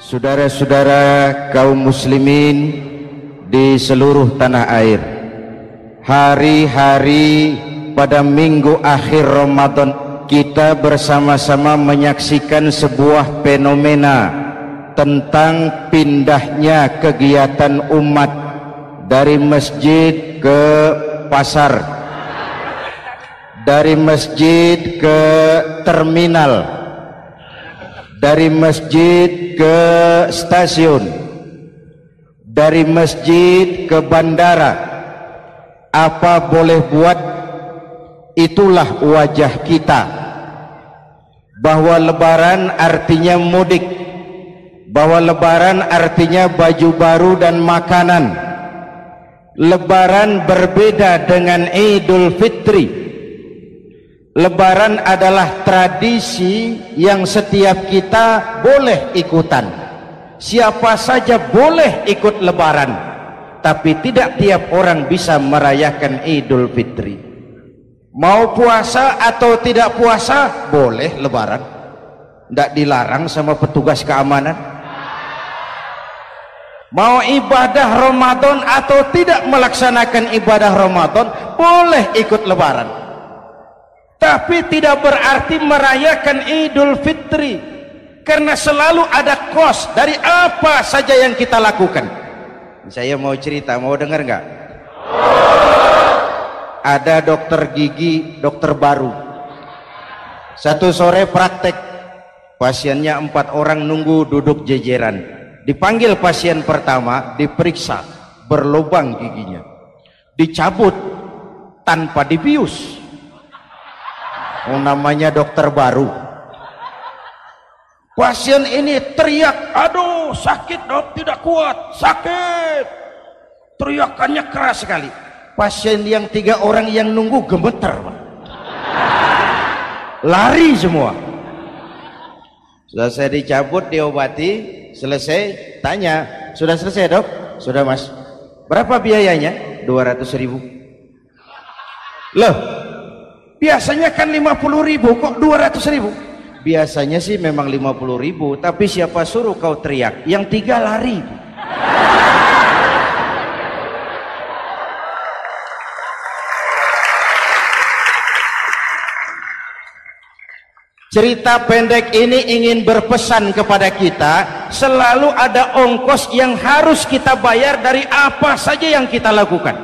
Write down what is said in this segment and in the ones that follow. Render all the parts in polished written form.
Saudara-saudara kaum muslimin di seluruh tanah air, hari-hari pada minggu akhir Ramadan kita bersama-sama menyaksikan sebuah fenomena tentang pindahnya kegiatan umat dari masjid ke pasar, dari masjid ke terminal, dari masjid ke stasiun, dari masjid ke bandara. Apa boleh buat, itulah wajah kita, bahwa lebaran artinya mudik, bahwa lebaran artinya baju baru dan makanan. Lebaran berbeda dengan Idul Fitri. Lebaran adalah tradisi yang setiap kita boleh ikutan. Siapa saja boleh ikut lebaran, tapi tidak tiap orang bisa merayakan Idul Fitri. Mau puasa atau tidak puasa boleh lebaran, tidak dilarang sama petugas keamanan. Mau ibadah Ramadan atau tidak melaksanakan ibadah Ramadan boleh ikut lebaran, tapi tidak berarti merayakan Idul Fitri, karena selalu ada kos dari apa saja yang kita lakukan. Saya mau cerita, mau dengar nggak? Ada dokter gigi, dokter baru, satu sore praktek, pasiennya 4 orang nunggu duduk jejeran. Dipanggil pasien pertama, diperiksa, berlubang giginya, dicabut tanpa dibius. Namanya dokter baru. Pasien ini teriak, aduh sakit dok, tidak kuat, sakit. Teriakannya keras sekali. Pasien yang 3 orang yang nunggu gemeter, lari semua. Selesai dicabut, diobati, selesai, tanya, sudah selesai dok? Sudah mas. Berapa biayanya? 200.000. Loh, biasanya kan 50.000, kok 200.000? Biasanya sih memang 50.000, tapi siapa suruh kau teriak? Yang 3 lari. Cerita pendek ini ingin berpesan kepada kita, selalu ada ongkos yang harus kita bayar dari apa saja yang kita lakukan.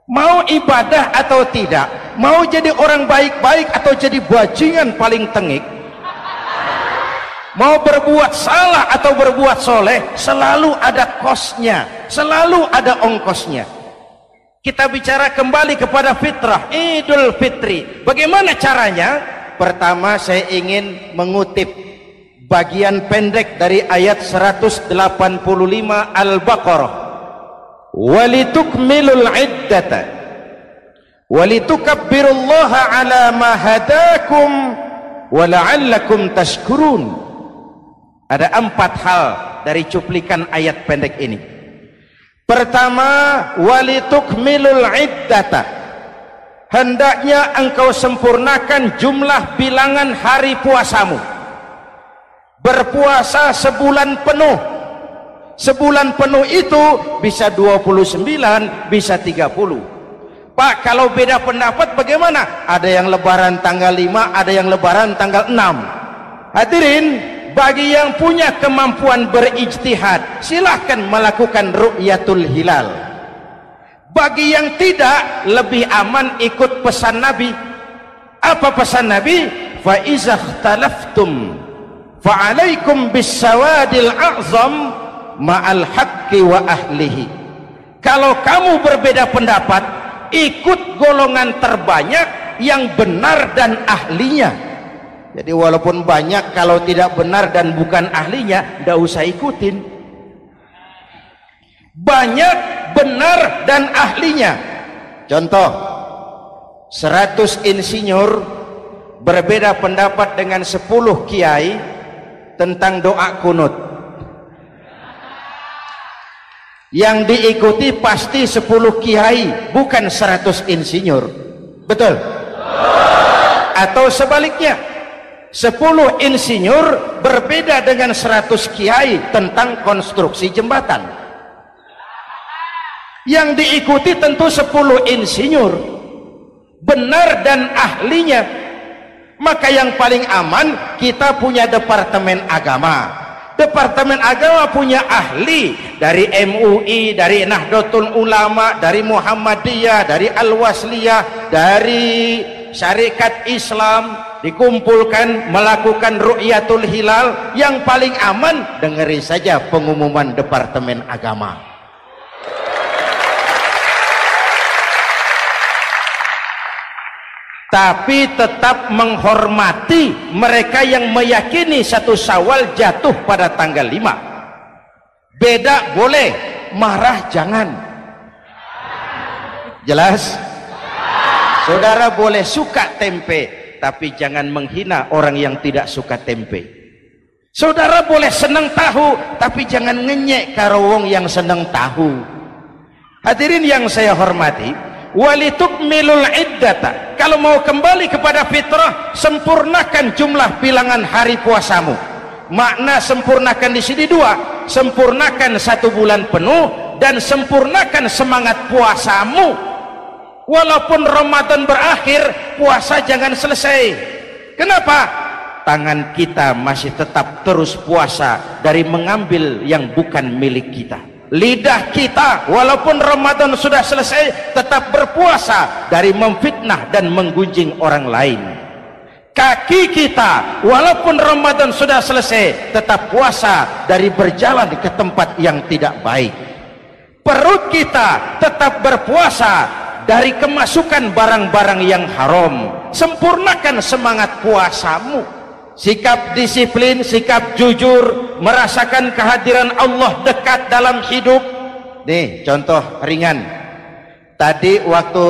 Mau ibadah atau tidak, mau jadi orang baik-baik atau jadi bajingan paling tengik, mau berbuat salah atau berbuat soleh, selalu ada kosnya, selalu ada ongkosnya. Kita bicara kembali kepada fitrah, Idul Fitri. Bagaimana caranya? Pertama, saya ingin mengutip bagian pendek dari ayat 185 Al-Baqarah. Walitukmilul iddata walitukabbirullaha ala ma hadakum wala'allakum tashkurun. Ada 4 hal dari cuplikan ayat pendek ini. Pertama, walitukmilul iddata, hendaknya engkau sempurnakan jumlah bilangan hari puasamu. Berpuasa sebulan penuh. Sebulan penuh itu bisa 29, bisa 30. Pak, kalau beda pendapat bagaimana? Ada yang lebaran tanggal 5, ada yang lebaran tanggal 6. Hadirin, bagi yang punya kemampuan berijtihad, silahkan melakukan ru'yatul hilal. Bagi yang tidak, lebih aman ikut pesan Nabi. Apa pesan Nabi? Fa iza ikhtalaftum fa alaikum bisawadil a'zam ma'al haqqi wa ahlihi. Kalau kamu berbeda pendapat, ikut golongan terbanyak yang benar dan ahlinya. Jadi walaupun banyak, kalau tidak benar dan bukan ahlinya, tidak usah ikutin. Banyak, benar dan ahlinya. Contoh, 100 insinyur berbeda pendapat dengan 10 kiai tentang doa kunut. Yang diikuti pasti 10 kiai, bukan 100 insinyur. Betul? Atau sebaliknya, 10 insinyur berbeda dengan 100 kiai tentang konstruksi jembatan. Yang diikuti tentu 10 insinyur, benar dan ahlinya. Maka yang paling aman kita punya Departemen Agama. Departemen Agama punya ahli dari MUI, dari Nahdlatul Ulama, dari Muhammadiyah, dari Al-Wasliyah, dari Syarikat Islam, dikumpulkan melakukan ru'yatul hilal. Yang paling aman dengeri saja pengumuman Departemen Agama. Tapi tetap menghormati mereka yang meyakini 1 Syawal jatuh pada tanggal 5. Beda boleh, marah jangan. Jelas? Saudara boleh suka tempe, tapi jangan menghina orang yang tidak suka tempe. Saudara boleh senang tahu, tapi jangan ngenyek karo wong yang senang tahu. Hadirin yang saya hormati, walitukmilul iddata, kalau mau kembali kepada fitrah, sempurnakan jumlah bilangan hari puasamu. Makna sempurnakan di sini 2, sempurnakan 1 bulan penuh dan sempurnakan semangat puasamu. Walaupun Ramadan berakhir, puasa jangan selesai. Kenapa? Tangan kita masih tetap terus puasa dari mengambil yang bukan milik kita. Lidah kita walaupun Ramadan sudah selesai tetap berpuasa dari memfitnah dan menggunjing orang lain. Kaki kita walaupun Ramadan sudah selesai tetap puasa dari berjalan ke tempat yang tidak baik. Perut kita tetap berpuasa dari kemasukan barang-barang yang haram. Sempurnakan semangat puasamu. Sikap disiplin, sikap jujur, merasakan kehadiran Allah dekat dalam hidup. Nih contoh ringan, tadi waktu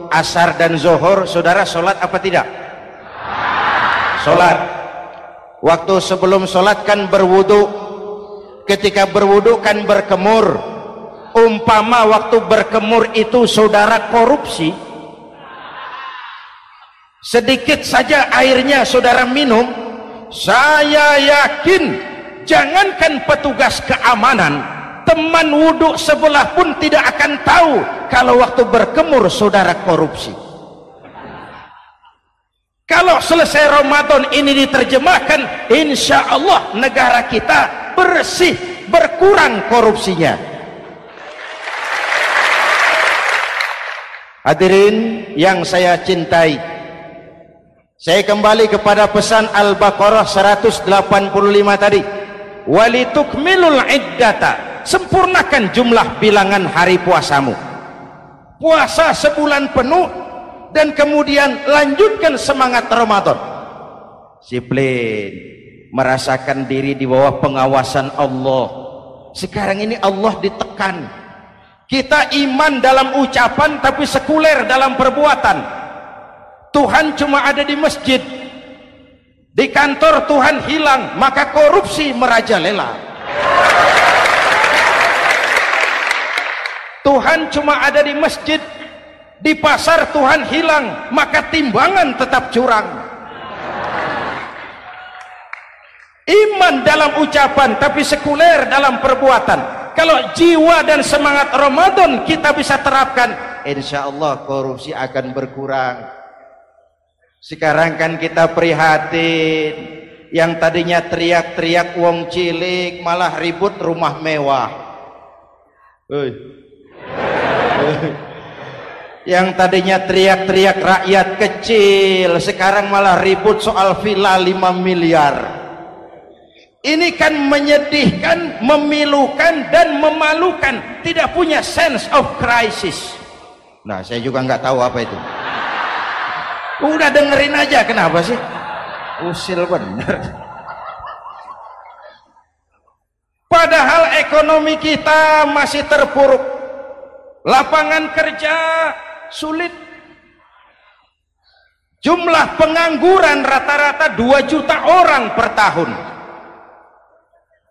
asar dan zuhur saudara sholat apa tidak? Sholat. Waktu sebelum sholat kan berwudu, ketika berwudu kan berkemur. Umpama waktu berkemur itu saudara korupsi, sedikit saja airnya saudara minum, saya yakin jangankan petugas keamanan, teman wudhu sebelah pun tidak akan tahu kalau waktu berkemur saudara korupsi. Kalau selesai Ramadan ini diterjemahkan, insya Allah negara kita bersih, berkurang korupsinya. Hadirin yang saya cintai, saya kembali kepada pesan Al-Baqarah 185 tadi. Walitukmilul iddata, sempurnakan jumlah bilangan hari puasamu. Puasa sebulan penuh dan kemudian lanjutkan semangat Ramadan. Disiplin, merasakan diri di bawah pengawasan Allah. Sekarang ini Allah ditekan. Kita iman dalam ucapan tapi sekuler dalam perbuatan. Tuhan cuma ada di masjid, di kantor Tuhan hilang, maka korupsi merajalela. Tuhan cuma ada di masjid, di pasar Tuhan hilang, maka timbangan tetap curang. Iman dalam ucapan tapi sekuler dalam perbuatan. Kalau jiwa dan semangat Ramadan kita bisa terapkan, insya Allah korupsi akan berkurang. Sekarang kan kita prihatin, yang tadinya teriak-teriak wong cilik malah ribut rumah mewah. Yang tadinya teriak-teriak rakyat kecil sekarang malah ribut soal villa 5 miliar. Ini kan menyedihkan, memilukan dan memalukan. Tidak punya sense of crisis. Nah, saya juga nggak tahu apa itu. Udah dengerin aja, kenapa sih? Usil bener. Padahal ekonomi kita masih terpuruk. Lapangan kerja sulit. Jumlah pengangguran rata-rata 2 juta orang per tahun.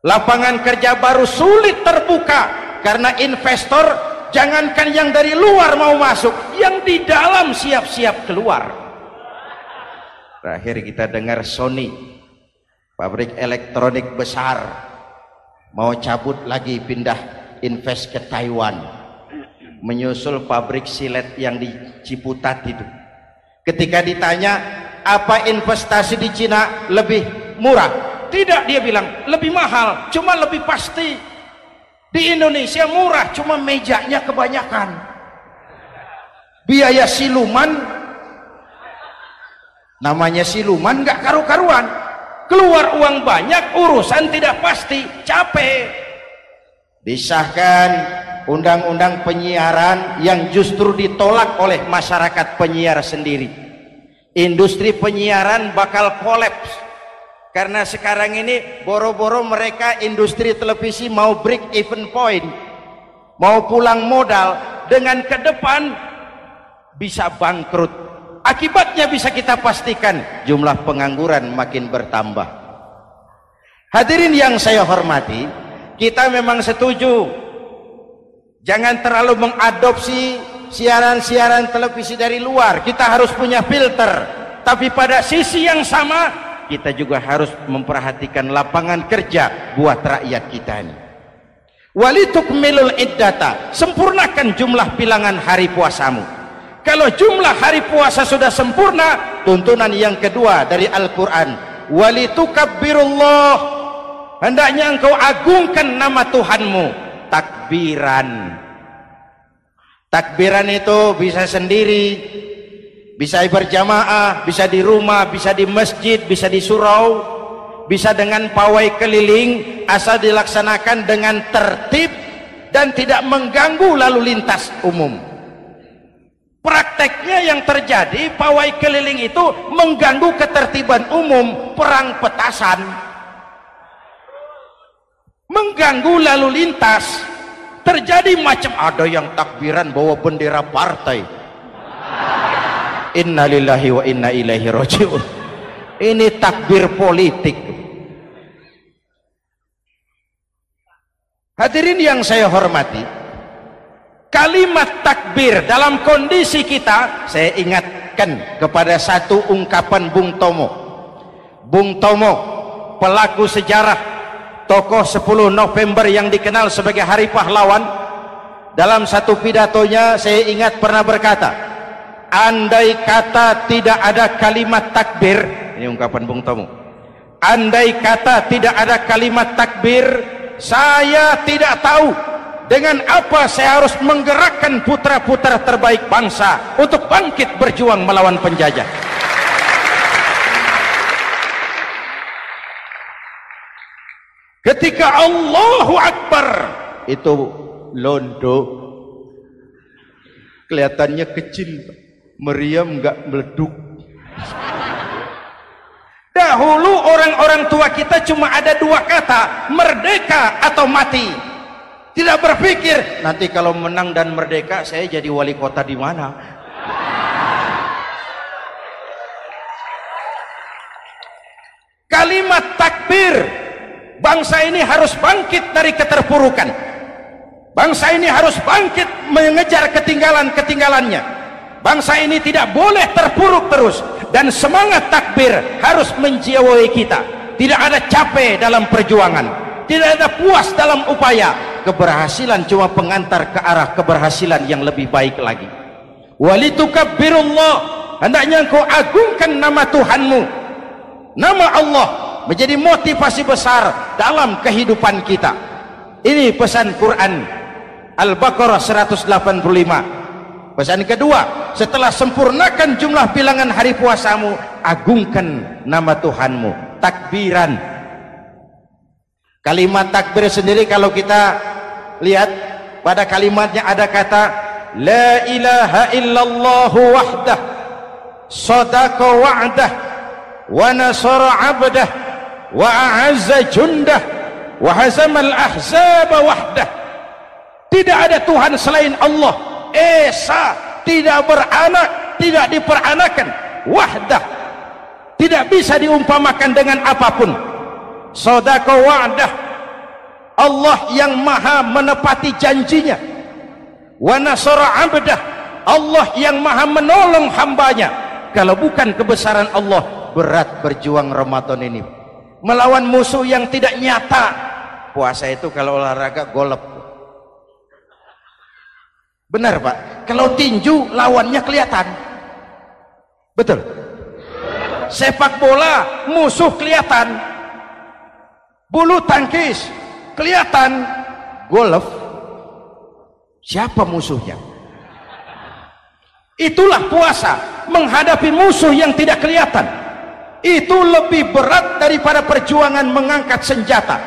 Lapangan kerja baru sulit terbuka karena investor jangankan yang dari luar mau masuk, yang di dalam siap-siap keluar. Terakhir kita dengar Sony, pabrik elektronik besar, mau cabut lagi, pindah invest ke Taiwan, menyusul pabrik silet yang di Ciputat itu. Ketika ditanya apa investasi di Cina lebih murah, tidak, dia bilang lebih mahal, cuma lebih pasti. Di Indonesia murah, cuma mejanya kebanyakan, biaya siluman, namanya siluman nggak karu-karuan, keluar uang banyak, urusan tidak pasti, capek. Disahkan undang-undang penyiaran yang justru ditolak oleh masyarakat penyiar sendiri. Industri penyiaran bakal kolaps karena sekarang ini boro-boro mereka industri televisi mau break even point, mau pulang modal, dengan ke depan bisa bangkrut. Akibatnya bisa kita pastikan, jumlah pengangguran makin bertambah. Hadirin yang saya hormati, kita memang setuju jangan terlalu mengadopsi siaran-siaran televisi dari luar, kita harus punya filter. Tapi pada sisi yang sama, kita juga harus memperhatikan lapangan kerja buat rakyat kita ini. Walitukmilul iddata, sempurnakan jumlah bilangan hari puasamu. Kalau jumlah hari puasa sudah sempurna, tuntunan yang kedua dari Al-Quran, walitukabbirullah, hendaknya engkau agungkan nama Tuhanmu. Takbiran. Takbiran itu bisa sendiri, bisa berjamaah, bisa di rumah, bisa di masjid, bisa di surau, bisa dengan pawai keliling, asal dilaksanakan dengan tertib dan tidak mengganggu lalu lintas umum. Prakteknya yang terjadi, pawai keliling itu mengganggu ketertiban umum, perang petasan, mengganggu lalu lintas. Terjadi macam, ada yang takbiran bawa bendera partai. Innalillahi wa inna ilaihi raji'un. Ini takbir politik. Hadirin yang saya hormati, kalimat takbir dalam kondisi kita, saya ingatkan kepada satu ungkapan Bung Tomo. Bung Tomo, pelaku sejarah, tokoh 10 November yang dikenal sebagai Hari Pahlawan, dalam satu pidatonya saya ingat pernah berkata, andai kata tidak ada kalimat takbir, ini ungkapan Bung Tomo, andai kata tidak ada kalimat takbir, saya tidak tahu dengan apa saya harus menggerakkan putra-putra terbaik bangsa untuk bangkit berjuang melawan penjajah. Ketika Allahu Akbar, itu londo kelihatannya kecil, meriam nggak meleduk. Dahulu orang-orang tua kita cuma ada dua kata, merdeka atau mati. Tidak berpikir nanti kalau menang dan merdeka saya jadi wali kota di mana. Kalimat takbir, bangsa ini harus bangkit dari keterpurukan. Bangsa ini harus bangkit mengejar ketinggalan-ketinggalannya. Bangsa ini tidak boleh terpuruk terus, dan semangat takbir harus menjiwai kita. Tidak ada capek dalam perjuangan, tidak ada puas dalam upaya. Keberhasilan cuma pengantar ke arah keberhasilan yang lebih baik lagi. Walitukabbirullah, hendaknya engkau agungkan nama Tuhanmu. Nama Allah menjadi motivasi besar dalam kehidupan kita. Ini pesan Quran Al-Baqarah 185. Pesan kedua, setelah sempurnakan jumlah bilangan hari puasamu, agungkan nama Tuhanmu. Takbiran. Kalimat takbir sendiri kalau kita lihat pada kalimatnya ada kata la ilaha illallah wahdah sadaqa wa'dah wa nasara 'abdah wa a'azza jundah wa hazamal ahzaba wahdah. Tidak ada Tuhan selain Allah, esa, tidak beranak, tidak diperanakan, wahdah, tidak bisa diumpamakan dengan apapun. Sadaqa wa'dah, Allah yang maha menepati janjinya. Wa nasara 'abdah, Allah yang maha menolong hambanya. Kalau bukan kebesaran Allah, berat berjuang Ramadan ini, melawan musuh yang tidak nyata. Puasa itu kalau olahraga golep. Benar Pak, kalau tinju lawannya kelihatan. Betul. Sepak bola musuh kelihatan, bulu tangkis kelihatan, golf siapa musuhnya? Itulah puasa, menghadapi musuh yang tidak kelihatan. Itu lebih berat daripada perjuangan mengangkat senjata,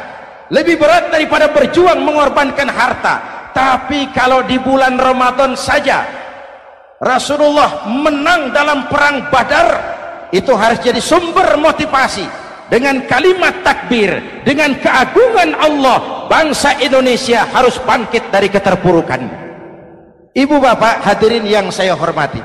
lebih berat daripada berjuang mengorbankan harta. Tapi kalau di bulan Ramadan saja Rasulullah menang dalam perang Badar, itu harus jadi sumber motivasi. Dengan kalimat takbir, dengan keagungan Allah, bangsa Indonesia harus bangkit dari keterpurukan. Ibu bapak hadirin yang saya hormati,